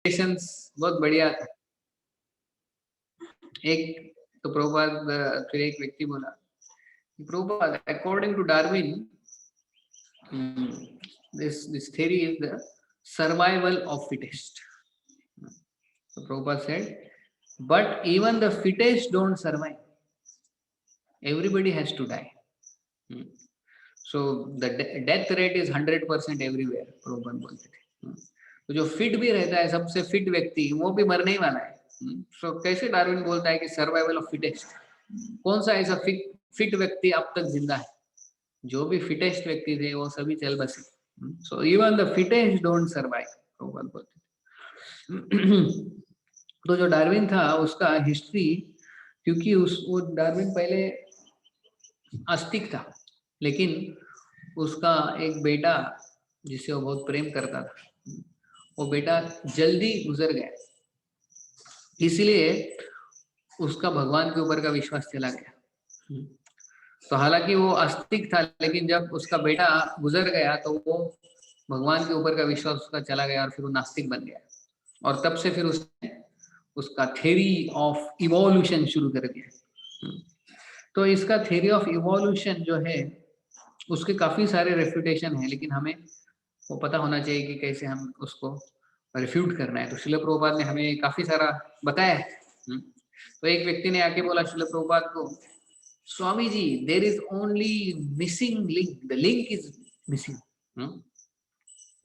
बहुत बढ़िया था। एक तो प्रभुपाद फिर एक व्यक्ति बोला, Prabhupada according to Darwin this theory is the survival of fittest. So Prabhupada said, but even the fittest don't survive. Everybody has to die. So the death rate is 100% everywhere. Prabhupada बोलते थे. तो जो फिट भी रहता है, सबसे fit व्यक्ति, वो भी मरने ही वाला है. So कैसे डार्विन बोलता है कि सर्वाइवल ऑफ फिटेस्ट? कौन सा ऐसा फिट व्यक्ति अब तक जिंदा है? जो भी फिटेस्ट व्यक्ति थे वो सभी चल बसे. So even the fittest don't survive. Prabhupada बोलते थे. तो जो डार्विन था उसका हिस्ट्री, क्योंकि वो डार्विन पहले आस्तिक था, लेकिन उसका एक बेटा जिसे वो बहुत प्रेम करता था, वो बेटा जल्दी गुजर गया, इसलिए उसका भगवान के ऊपर का विश्वास चला गया. तो हालांकि वो आस्तिक था, लेकिन जब उसका बेटा गुजर गया तो वो भगवान के ऊपर का विश्वास उसका चला गया और फिर वो नास्तिक बन गया. और तब से फिर उसने उसका थ्योरी ऑफ इवोल्यूशन शुरू कर दिया. तो इसका थ्योरी ऑफ इवोल्यूशन जो है उसके काफी सारे रेफ्यूटेशन है, लेकिन हमें वो पता होना चाहिए कि कैसे हम उसको रिफ्यूट करना है. तो श्रील प्रभुपाद ने हमें काफी सारा बताया है. तो एक व्यक्ति ने आके बोला श्रील प्रभुपाद को, Swami ji there is only missing link, the link is missing.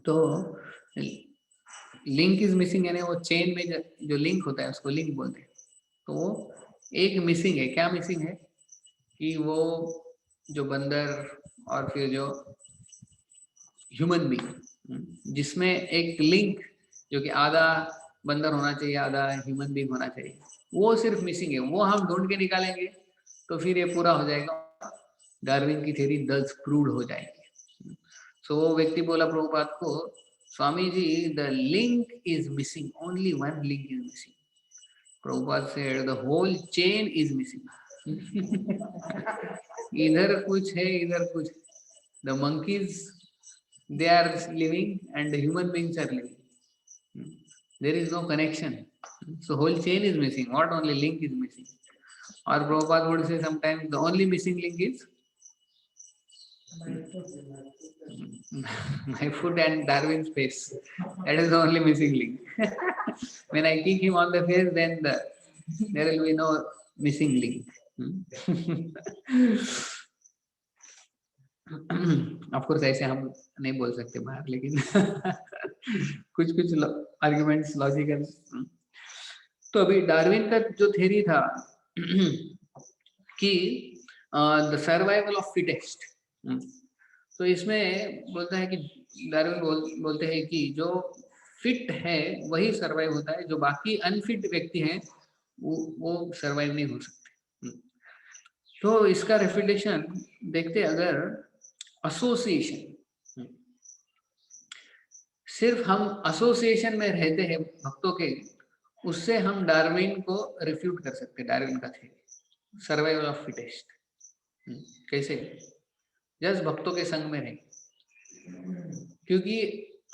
तो लिंक इज मिसिंग यानी वो चेन में जो लिंक होता है उसको लिंक बोलते हैं. तो वो एक मिसिंग है. क्या मिसिंग है? कि वो जो बंदर और फिर जो ह्यूमन बीइंग, जिसमें एक लिंक जो कि आधा बंदर होना चाहिए आधा ह्यूमन बीइंग होना चाहिए, वो सिर्फ मिसिंग है. वो हम ढूंढ के निकालेंगे तो फिर ये पूरा हो जाएगा, डार्विन की थ्योरी दस प्रूव हो जाएगी. सो वो व्यक्ति बोला प्रभुपाद को, Swami ji the link is missing, only one link is missing. Prabhupada said the whole chain is missing. इधर कुछ है इधर कुछ. द monkeys they are living and the human beings are living. There is no connection. So whole chain is missing, not only link is missing. Or Prabhupada would say sometimes the only missing link is my foot and Darwin's face. That is the only missing link. When I kick him on the face, then there will be no missing link. Of course ऐसे हम नहीं बोल सकते बाहर, लेकिन कुछ कुछ arguments logical. तो अभी डार्विन का जो थ्योरी था कि द सर्वाइवल ऑफ फिटेस्ट, तो इसमें बोलता है कि डार्विन बोलते हैं कि जो फिट है वही सर्वाइव होता है, जो बाकी अनफिट व्यक्ति हैं वो सर्वाइव नहीं हो सकते. तो इसका रेफ्यूटेशन देखते, अगर एसोसिएशन, सिर्फ हम एसोसिएशन में रहते हैं भक्तों के, उससे हम डार्विन को रिफ्यूट कर सकते हैं. डार्विन का थ्योरी सर्वाइवल ऑफ फिटेस्ट कैसे? जस्ट भक्तों के संग में रहे, क्योंकि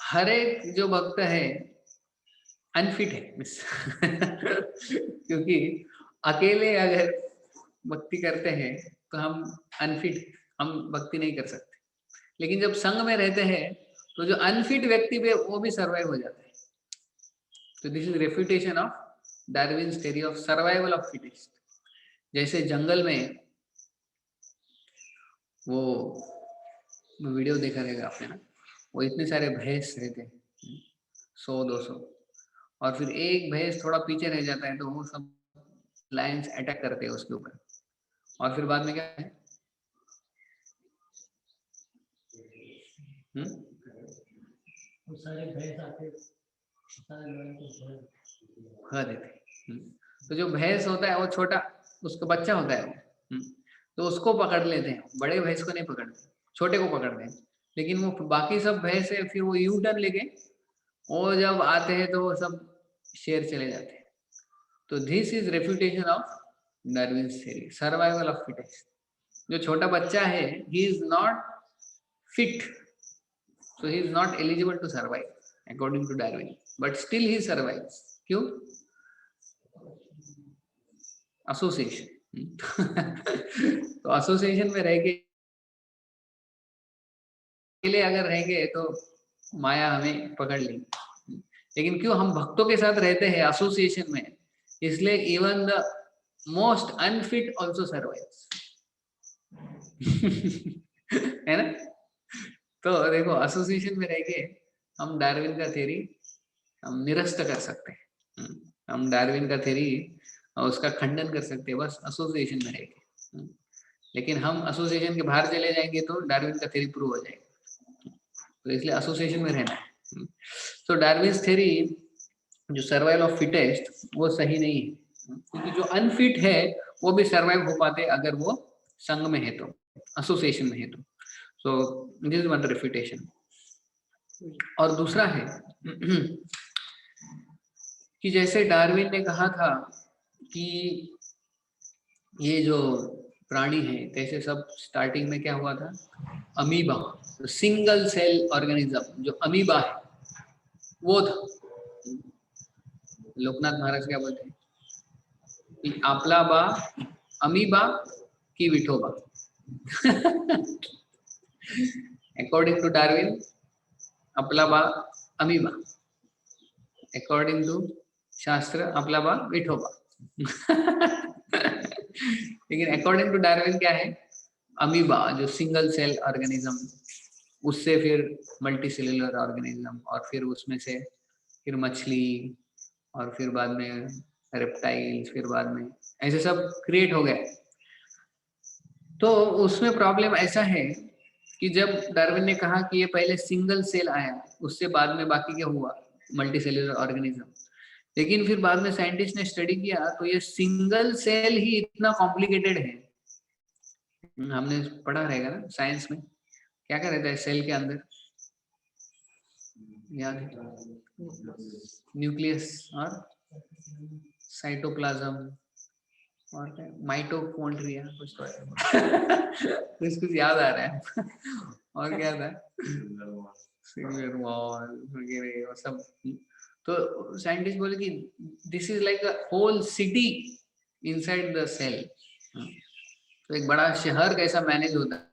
हर एक जो भक्त है अनफिट है. क्योंकि अकेले अगर भक्ति करते हैं तो हम अनफिट, हम भक्ति नहीं कर सकते. लेकिन जब संग में रहते हैं तो जो अनफिट व्यक्ति पे वो भी सर्वाइव हो जाता है. तो this is refutation of Darwin's theory of survival of fittest. जैसे जंगल में वो वीडियो देखा रहेगा आपने ना, वो इतने सारे भैंस रहते हैं 100-200, और फिर एक भैंस थोड़ा पीछे रह जाता है तो वो सब लायंस अटैक करते हैं उसके ऊपर, और फिर बाद में क्या है, सारे भैंस आते खा देते. तो जो भैंस होता है वो छोटा, उसका बच्चा होता है वो, तो उसको पकड़ लेते हैं. बड़े भैंस को नहीं पकड़ते, छोटे को पकड़ते हैं. लेकिन वो बाकी सब भैंस है फिर वो यू टर्न लेके वो जब आते हैं तो वो सब शेर चले जाते हैं. तो this is refutation of Darwin's theory survival of fittest. जो छोटा बच्चा है he is not fit, so he is not eligible to survive according to Darwin. But still he survives. क्यों? एसोसिएशन. तो एसोसिएशन में रह के लिए अगर रहेंगे तो माया हमें पकड़ लेगी. लेकिन क्यों हम भक्तों के साथ रहते हैं एसोसिएशन में, इसलिए even the most unfit also survives. है ना? तो देखो एसोसिएशन में रह के हम डार्विन का थ्योरी हम निरस्त कर सकते हैं. हम डार्विन का थ्योरी उसका खंडन कर सकते हैं बस एसोसिएशन में रह के. लेकिन हम एसोसिएशन के बाहर चले जाएंगे तो डार्विन का थ्योरी प्रूव हो जाएगा. तो इसलिए एसोसिएशन में रहना है. तो डार्विन्स थ्योरी जो सर्वाइवल ऑफ फिटेस्ट वो सही नहीं है, क्योंकि जो अनफिट है वो भी सर्वाइव हो पाते अगर वो संघ में है तो, एसोसिएशन में है तो. So this is one refutation. और दूसरा है कि जैसे डार्विन ने कहा था कि ये जो प्राणी है कैसे सब स्टार्टिंग में क्या हुआ था, अमीबा, सिंगल सेल ऑर्गेनिज्म जो अमीबा है वो था. लोकनाथ महाराज क्या बोलते हैं कि आपला बा अमीबा की विठोबा. अकॉर्डिंग टू डार्विन आपला बा अमीबा, अकॉर्डिंग टू शास्त्र आपला बा विठोबा. लेकिन अकॉर्डिंग टू डार्विन क्या है, अमीबा जो सिंगल सेल ऑर्गेनिज्म, उससे फिर मल्टी सेलुलर ऑर्गेनिज्म, और फिर उसमें से फिर मछली, और फिर बाद में रेप्टाइल्स, फिर बाद में ऐसे सब क्रिएट हो गए. तो उसमें प्रॉब्लम ऐसा है कि जब डार्विन ने कहा कि ये पहले सिंगल सेल आया, उससे बाद में बाकी क्या हुआ, मल्टी सेलुलर ऑर्गेनिज्म. लेकिन फिर बाद में साइंटिस्ट ने स्टडी किया तो ये सिंगल सेल ही इतना कॉम्प्लिकेटेड है. हमने पढ़ा रहेगा ना साइंस में, क्या क्या रहता है सेल के अंदर, याद है? न्यूक्लियस और साइटोप्लाज्म और माइटोकॉन्ड्रिया, कुछ तो है. कुछ याद आ रहा है. और क्या था, सेलुलर वॉल वगैरह और सब. तो साइंटिस्ट बोले कि this is like a whole city inside the cell. तो एक बड़ा शहर कैसा मैनेज होता है,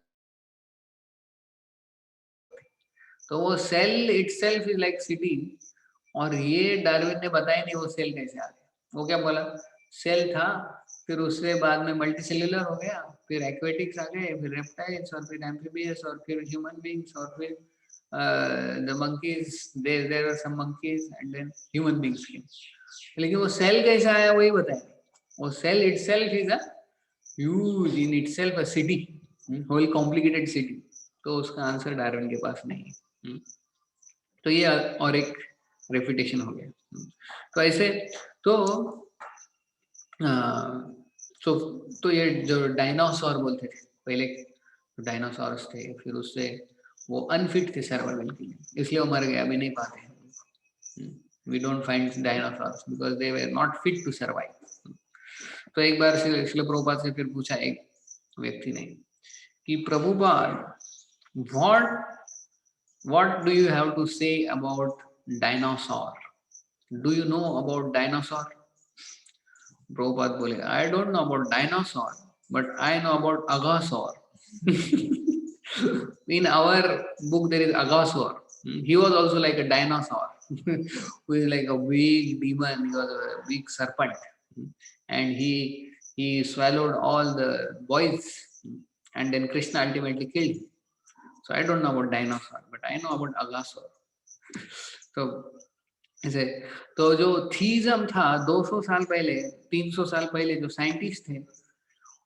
तो वो cell itself is like city. और ये डार्विन ने बताया नहीं वो सेल कैसे आ गया. वो क्या बोला, सेल था, फिर उससे बाद में मल्टी सेल्यूलर हो गया, फिर एक्वेटिक्स आ गए, फिर रेप्टाइल्स, और फिर एम्फीबियस, और फिर ह्यूमन बीइंग्स, और फिर the monkeys, there are some monkeys and then human beings came. लेकिन वो सेल कैसा आया वही बताया. वो cell itself is a huge in itself a city, whole complicated city. तो उसका आंसर डार्विन के पास नहीं है. तो ये और एक रेफ्यूटेशन हो गया. तो ऐसे तो तो ये जो डायनासोर बोलते थे पहले, डायनासोर्स थे, फिर उससे वो अनफिट थे सर्वाइवल के लिए, इसलिए वो मर गए, अभी नहीं पाते. We don't find dinosaurs because they were not fit to survive. तो एक बार श्रील प्रभुपाद से फिर पूछा एक व्यक्ति ने कि Prabhupada, what do you have to say about dinosaur? Do you know about dinosaur? Prabhupada बोले, I don't know about dinosaur, but I know about Agasaur. In our book there is Agasaur. He was also like a dinosaur, who is like a big demon. He was a big serpent, and he swallowed all the boys, and then Krishna ultimately killed him. So I don't know about dinosaur, but I know about Agasaur. तो ऐसे तो जो थीजम था 200 साल पहले, 300 साल पहले जो साइंटिस्ट थे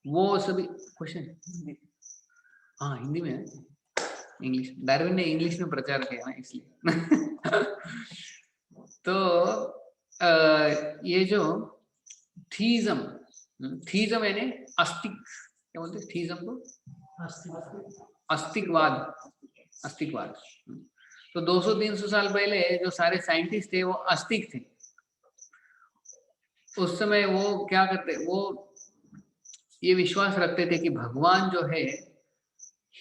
वो सभी, क्वेश्चन हाँ हिंदी में है, इंग्लिश, डार्विन ने इंग्लिश में प्रचार किया ना इसलिए. तो ये जो थीजम यानी अस्तिक, क्या बोलते हैं थीजम को, अस्तिकवाद. तो 200-300 साल पहले जो सारे साइंटिस्ट थे वो आस्तिक थे. उस समय वो क्या करते, वो ये विश्वास रखते थे कि भगवान जो है,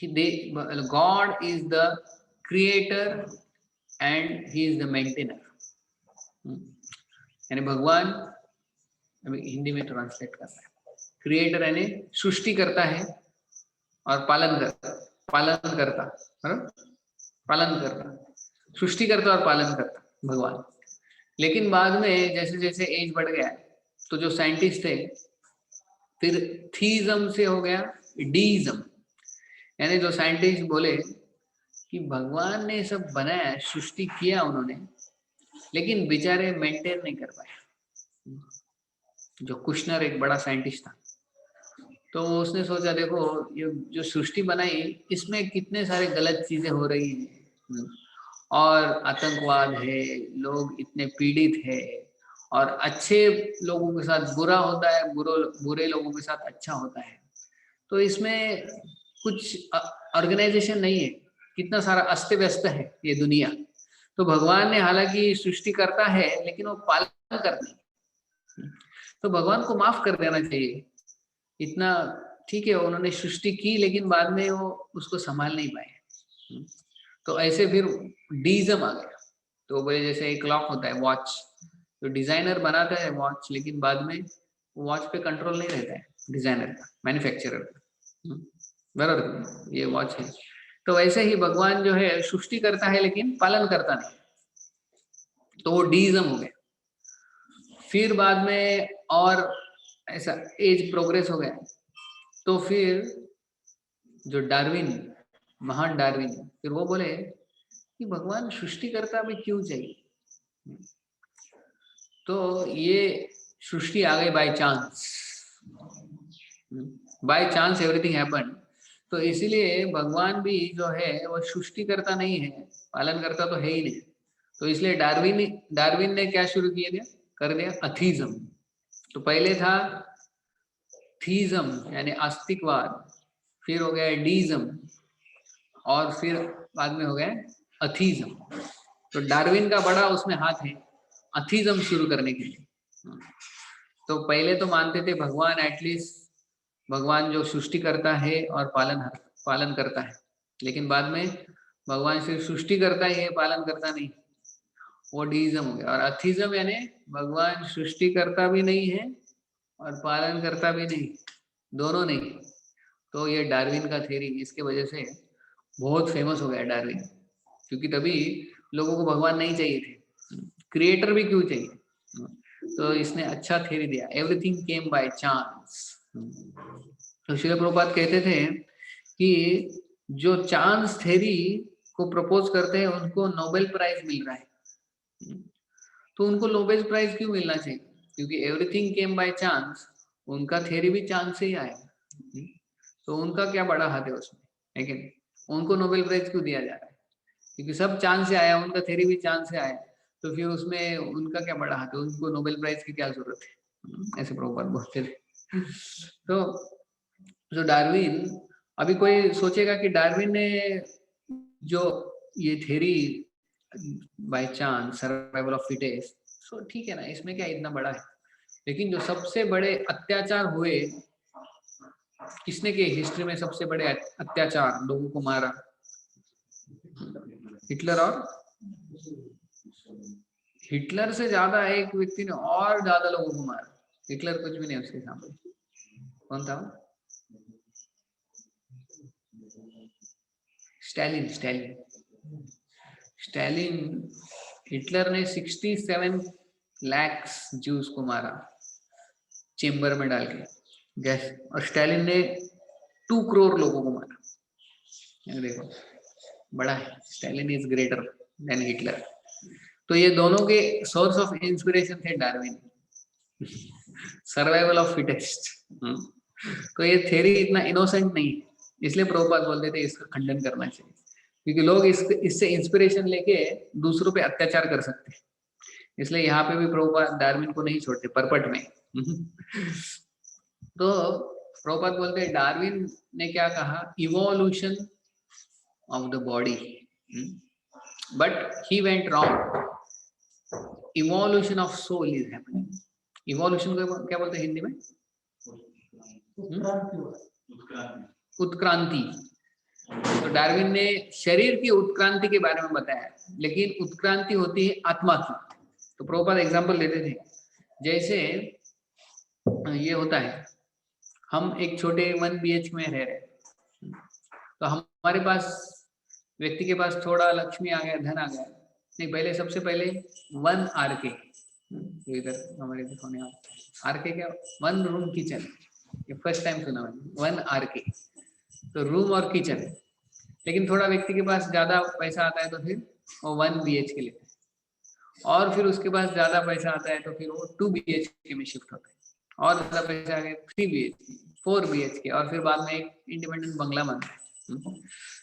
God is the creator and he is the maintainer. यानी भगवान, अभी हिंदी में ट्रांसलेट करता है, क्रिएटर यानी सृष्टि करता है और पालन करता, सृष्टि करता और पालन करता भगवान। लेकिन बाद में जैसे जैसे एज बढ़ गया तो जो साइंटिस्ट थे फिर थीइज्म से हो गया डीइज्म, यानी जो साइंटिस्ट बोले कि भगवान ने सब बनाया, सृष्टि किया उन्होंने, लेकिन बेचारे मेंटेन नहीं कर पाए। जो कुशनर एक बड़ा साइंटिस्ट था, तो उसने सोचा देखो ये जो सृष्टि बनाई इसमें कितने सारे गलत चीजें हो रही हैं, और आतंकवाद है, लोग इतने पीड़ित है, और अच्छे लोगों के साथ बुरा होता है, बुरे लोगों के साथ अच्छा होता है, तो इसमें कुछ ऑर्गेनाइजेशन नहीं है, कितना सारा अस्त व्यस्त है ये दुनिया। तो भगवान ने हालांकि सृष्टि करता है लेकिन वो पालन करता है, तो भगवान को माफ कर देना चाहिए इतना। ठीक है उन्होंने सृष्टि की लेकिन बाद में वो उसको संभाल नहीं पाए, तो ऐसे फिर डीइज्म आ गया। तो बोले जैसे एक क्लॉक होता है, वॉच, तो डिजाइनर बनाता है वॉच, लेकिन बाद में वॉच पे कंट्रोल नहीं रहता है डिजाइनर का, मैन्युफैक्चरर का, बराबर ये वॉच है। तो वैसे ही भगवान जो है सृष्टि करता है लेकिन पालन करता नहीं, तो वो डीइज्म हो गया। फिर बाद में और ऐसा एज प्रोग्रेस हो गया, तो फिर जो डार्विन, महान डार्विन, फिर वो बोले कि भगवान सृष्टि करता भी क्यों चाहिए, तो ये सृष्टि आ गई बाय चांस एवरीथिंग हैपन। तो इसीलिए भगवान भी जो है वो सृष्टि करता नहीं है, पालन करता तो है ही नहीं। तो इसलिए डार्विन ने क्या शुरू किया कर दिया अथीज्म। तो पहले था थीज्म यानी आस्तिकवाद, फिर हो गया डीइज्म, और फिर बाद में हो गया अथीज्म। तो डार्विन का बड़ा उसमें हाथ है अथीज्म शुरू करने के लिए। तो पहले तो मानते थे भगवान एटलीस्ट, भगवान जो सृष्टि करता है और पालन करता है, लेकिन बाद में भगवान सिर्फ सृष्टि करता ही है, पालन करता नहीं, वो डीइज्म हो गया। और अथीज्म यानी भगवान सृष्टि करता भी नहीं है और पालन करता भी नहीं, दोनों नहीं। तो ये डार्विन का थ्योरी, इसके वजह से बहुत फेमस हो गया डार्विन, क्योंकि तभी लोगों को भगवान नहीं चाहिए थे, क्रिएटर भी क्यों चाहिए। तो इसने अच्छा थ्योरी दिया, एवरीथिंग केम बाय चांस। तो श्रील प्रभुपाद कहते थे कि जो चांस थ्योरी को प्रपोज करते हैं उनको नोबेल प्राइज मिल रहा है। तो उनको नोबेल प्राइज क्यों मिलना चाहिए, क्योंकि एवरीथिंग केम बाय चांस, उनका थ्योरी भी चांस से ही आया, तो उनका क्या बड़ा हाथ है उसमें, लेकिन उनको नोबेल प्राइज क्यों दिया जा रहा है, क्योंकि सब चांस से आया, उनका थ्योरी भी चांस से आया, तो फिर उसमें उनका क्या बड़ा हाथ है, उनको नोबेल प्राइज की क्या जरूरत है, ऐसे प्रभुपाद बोलते थे। तो डार्विन, अभी कोई सोचेगा कि डार्विन ने जो ये theory by chance survival of fittest, so ठीक है ना, इसमें क्या इतना बड़ा है। लेकिन जो सबसे बड़े अत्याचार हुए, किसने के हिस्ट्री में सबसे बड़े अत्याचार, लोगों को मारा, हिटलर, और हिटलर से ज्यादा एक व्यक्ति ने और ज्यादा लोगों को मारा, हिटलर कुछ भी नहीं उसके सामने। कौन था? स्टालिन। हिटलर ने 67 लाख ज्यूस को मारा चेम्बर में डाल के गैस, और स्टालिन ने 2 करोड़ लोगों को मारा। देखो बड़ा है, Stalin is greater than Hitler. तो ये दोनों के सोर्स ऑफ इंस्पिरेशन थे डार्विन, सर्वाइवल ऑफ फिटेस्ट। तो ये थ्योरी इतना इनोसेंट नहीं है, इसलिए प्रभुपाद बोलते थे इसका खंडन करना चाहिए, क्योंकि लोग इससे इंस्पिरेशन लेके दूसरों पे अत्याचार कर सकते हैं। इसलिए यहाँ पे भी प्रभुपाद डार्विन को नहीं छोड़ते परपट में। तो प्रभुपाद बोलते हैं डार्विन ने क्या कहा, evolution of the body, but he went wrong, evolution of soul is happening. Evolution को क्या बोलते हैं हिंदी में? उत्क्रांति। तो डार्विन ने शरीर की उत्क्रांति के बारे में बताया, लेकिन उत्क्रांति होती है आत्मा की। तो प्रभुपाद एग्जाम्पल देते थे, जैसे ये होता है, हम एक छोटे 1 BHK में रह रहे हैं, तो हमारे पास, व्यक्ति के पास थोड़ा लक्ष्मी आ गया, धन आ गया, नहीं पहले सबसे पहले 1 RK, तो इधर हमारे दिखाने RK क्या, 1 रूम किचन, ये फर्स्ट टाइम सुना मैंने, 1 RK, तो रूम और किचन। लेकिन थोड़ा व्यक्ति के पास ज्यादा पैसा आता है तो फिर वो 1 BHK लेता है, और फिर उसके पास ज्यादा पैसा आता है तो फिर वो 2 BHK में शिफ्ट होता है, और ज्यादा पैसा आ गया 3 BHK, 4 BHK, और फिर बाद में एक इंडिपेंडेंट बंगला बनता है।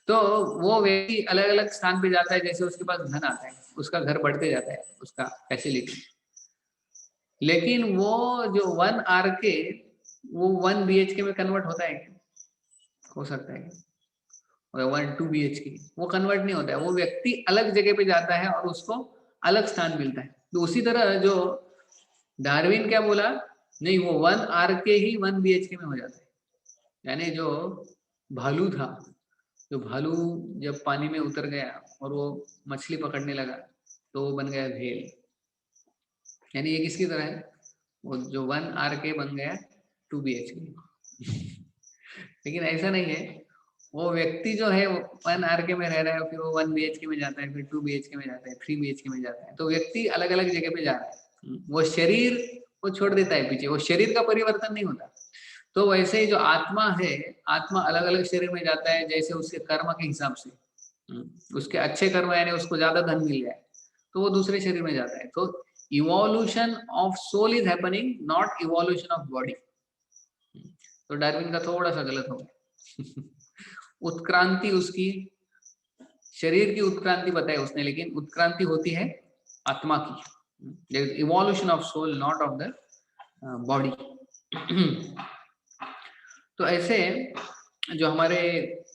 तो वो व्यक्ति अलग अलग स्थान पे जाता है, जैसे उसके पास धन आता है, उसका घर बढ़ते जाता है, उसका फैसिलिटी। लेकिन वो जो 1 RK वो 1 BHK में कन्वर्ट होता है क्या? हो सकता है, और 1 2 BHK वो कन्वर्ट नहीं होता है, वो व्यक्ति अलग जगह पे जाता है और उसको अलग स्थान मिलता है। तो उसी तरह जो डार्विन क्या बोला, नहीं वो 1 RK ही 1 BHK में हो जाता है। यानी जो भालू था, जो भालू जब पानी में उतर गया और वो मछली पकड़ने लगा तो वो बन गया व्हेल। यानी ये किसकी तरह है, वो जो 1 RK बन गया 2 BHK। लेकिन ऐसा नहीं है, वो व्यक्ति जो है 1 RK में रह रहा है, फिर वो 1 BHK में जाता है, फिर 2 BHK में जाता है, 3 BHK में जाता है। तो व्यक्ति अलग अलग जगह पे जा रहा है, वो शरीर वो छोड़ देता है पीछे, वो शरीर का परिवर्तन नहीं होता। तो वैसे ही जो आत्मा है, आत्मा अलग अलग शरीर में जाता है, जैसे उसके कर्म के हिसाब से, उसके अच्छे कर्म यानी उसको ज्यादा धन मिल जाए तो वो दूसरे शरीर में जाता है। तो evolution of soul is happening, not evolution of body. तो डार्विन का थोड़ा सा गलत हो गया। उत्क्रांति उसकी, शरीर की उत्क्रांति बताई उसने, लेकिन उत्क्रांति होती है आत्मा की, evolution of soul not of the body. तो ऐसे जो हमारे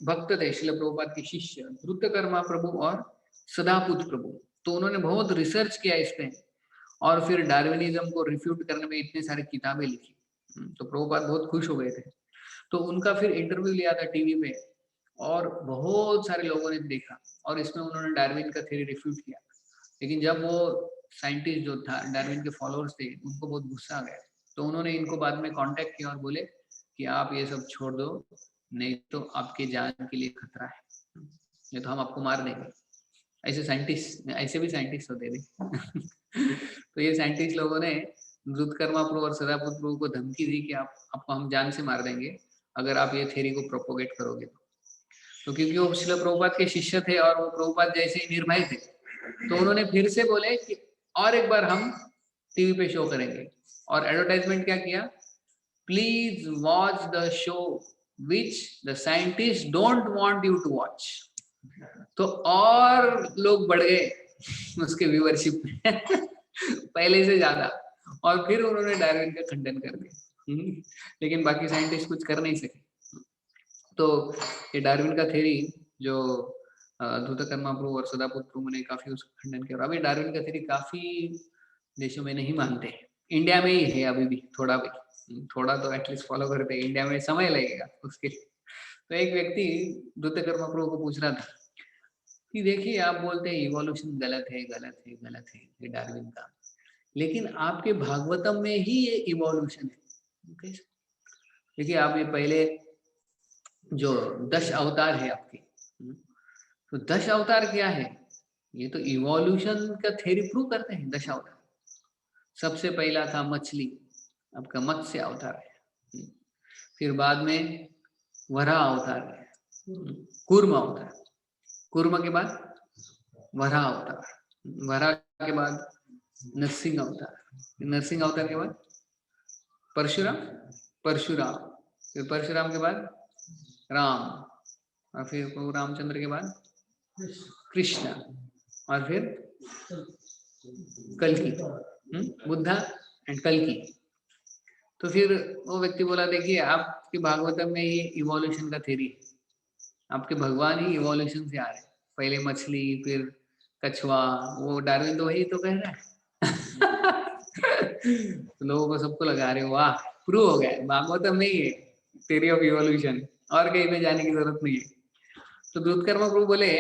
भक्त थे श्रील प्रभुपाद के शिष्य धृतकर्मा प्रभु और सदापुत प्रभु, तो उन्होंने बहुत रिसर्च किया इस पे, और फिर डार्विनिज्म को रिफ्यूट करने में इतने सारे किताबें लिखी। तो प्रभुपाद बहुत खुश हो गए थे। तो उनका फिर इंटरव्यू लिया था टीवी पे, और बहुत सारे लोगों ने देखा, और इसमें उन्होंने डार्विन का थ्योरी रिफ्यूट किया। लेकिन जब वो साइंटिस्ट जो था डार्विन के फॉलोअर्स थे, उनको बहुत गुस्सा आ गया, तो उन्होंने इनको बाद में कांटेक्ट किया और बोले कि आप ये सब छोड़ दो, नहीं तो आपके जान के लिए खतरा है, नहीं तो हम आपको मार देंगे। ऐसे साइंटिस्ट, ऐसे भी साइंटिस्ट होते थे। तो ये साइंटिस्ट लोगों ने धृतकर्मा प्रभु और सदापुत प्रभु को धमकी दी कि आपको हम जान से मार देंगे अगर आप ये थ्योरी को प्रोपोगेट करोगे। तो क्योंकि वो श्रील प्रभुपाद के शिष्य थे और वो प्रभुपाद जैसे ही निर्भय थे, तो उन्होंने फिर से बोले कि और एक बार हम टीवी पे शो करेंगे, और एडवर्टाइजमेंट क्या किया, please watch the show which the scientist don't want you to watch. तो और लोग बढ़ गए उसके व्यूअरशिप में पहले से ज्यादा, और फिर उन्होंने डार्विन का खंडन कर दिया। लेकिन बाकी साइंटिस्ट कुछ कर नहीं सके। तो ये डार्विन का थ्योरी जो धृतकर्मा प्रभु और सदापुत प्रभु ने काफी उसका खंडन किया। अभी डार्विन का थ्योरी काफी देशों में नहीं मानते, इंडिया में ही है अभी भी, थोड़ा तो एटलीस्ट फॉलो करते हैं, इंडिया में समय लगेगा उसके। तो एक व्यक्ति धृतकर्मा प्रभु को पूछ रहा था कि देखिए आप बोलते हैं इवोल्यूशन गलत है, गलत है, गलत है ये डार्विन का, लेकिन आपके भागवतम में ही ये इवोल्यूशन है। देखिए आप ये पहले जो 10 अवतार है आपके, तो 10 अवतार क्या है, ये तो इवोल्यूशन का थ्योरी प्रूव करते हैं। 10 अवतार, सबसे पहला था मछली, आपका मत्स्य अवतार है, फिर बाद में वराह अवतार है, कूर्म अवतार, कूर्म के बाद वराह अवतार, वराह के बाद नरसिंह अवतार, नरसिंह अवतार के बाद परशुराम, परशुराम, फिर परशुराम के बाद राम, और फिर रामचंद्र के बाद कृष्ण, और फिर कल्कि, बुद्धा एंड कल्कि। तो फिर वो व्यक्ति बोला देखिए आपके भागवतम में ये इवोल्यूशन का थ्योरी है, आपके भगवान ही इवोल्यूशन से आ रहे हैं, पहले मछली फिर कछुआ, वो डार्विन तो वही तो कह रहा है। तो लोगों को सबको लगा रहे वाह प्रूव हो गया, भागवतम में ही है थ्योरी ऑफ इवोल्यूशन, और कहीं पे जाने की जरूरत नहीं है। तो धृतकर्मा प्रभु बोले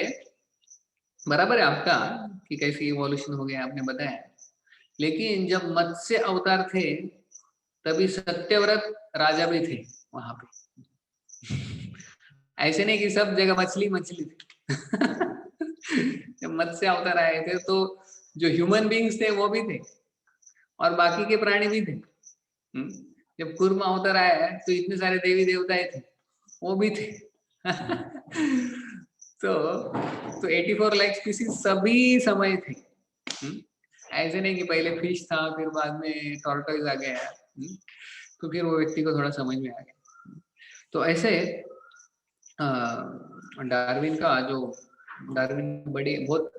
बराबर है आपका कि कैसे इवोल्यूशन हो गया आपने बताया, लेकिन जब मत्स्य अवतार थे तभी सत्यव्रत राजा भी थे वहां पे। ऐसे नहीं कि सब जगह मछली मछली थी। जब मत्स्य अवतार आए थे तो जो ह्यूमन बींग्स थे वो भी थे और बाकी के प्राणी भी थे। जब कूर्म अवतार आया तो इतने सारे देवी देवताएं थे, वो भी थे। तो 84 लाख स्पीसीज सभी समय थे। ऐसे नहीं कि पहले फिश था फिर बाद में टॉर्टोइज आ गया, तो फिर वो व्यक्ति को थोड़ा समझ में आ गया। तो ऐसे डार्विन का जो डार्विन बड़ी बहुत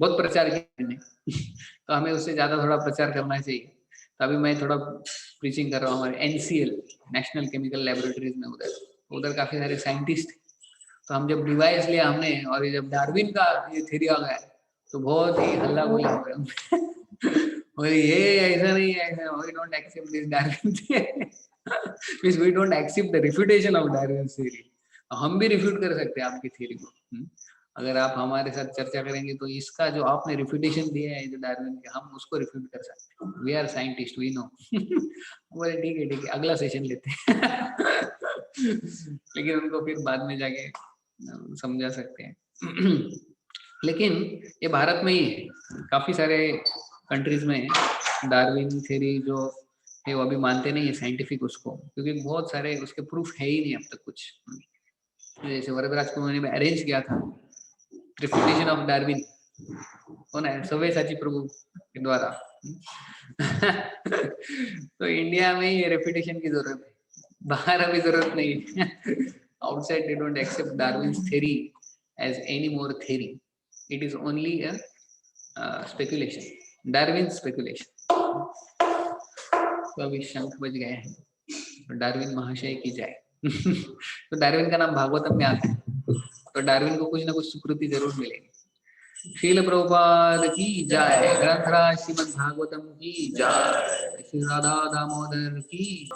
बहुत प्रचार किया मैंने। तो हमें उससे ज्यादा थोड़ा प्रचार करना चाहिए। तो अभी मैं थोड़ा प्रीचिंग कर रहा हूँ हमारे NCL नेशनल केमिकल लेबोरेटरीज में, उधर काफी सारे साइंटिस्ट थे। तो हम जब डिवाइस लिया हमने और जब डार्विन का ये थ्योरी आ गया तो बहुत ही हल्ला बोला हो गया। और ये ऐसा नहीं है, ऐसा we don't accept this Darwin theory, means we don't accept the refutation of Darwin theory. हम भी रिफ्यूट कर सकते हैं आपकी थ्योरी को। अगर आप हमारे साथ चर्चा करेंगे तो इसका जो आपने रिफ्यूटेशन दिया है जो डार्विन के, हम उसको रिफ्यूट कर सकते हैं। We are scientist, we know. बोले ठीक है अगला सेशन लेते हैं। लेकिन उनको फिर बाद में जाके समझा सकते हैं। लेकिन ये भारत में ही है, काफी सारे कंट्रीज में डार्विन थ्योरी जो है वो अभी मानते नहीं है साइंटिफिक उसको, क्योंकि बहुत सारे उसके प्रूफ है ही नहीं अब तक कुछ। जैसे वरदराज को मैंने अरेंज किया था रिफ्यूटेशन ऑफ डार्विन, कौन है, सव्यसाची प्रभु के द्वारा। तो इंडिया में ये रेपुटेशन की जरूरत है, बाहर अभी जरूरत नहीं है। Outside they don't accept Darwin's theory as any more theory, it is only a speculation, Darwin speculation. तो अभी शंख बज गए हैं, तो डार्विन महाशय की जाए। तो डार्विन का नाम भागवतम में आता है, तो डार्विन को कुछ ना कुछ सुकृति जरूर मिलेगी। शील प्रभुपाद की जय, ग्रंथराज श्रीमद् भागवतम की जय, श्री राधा दामोदर की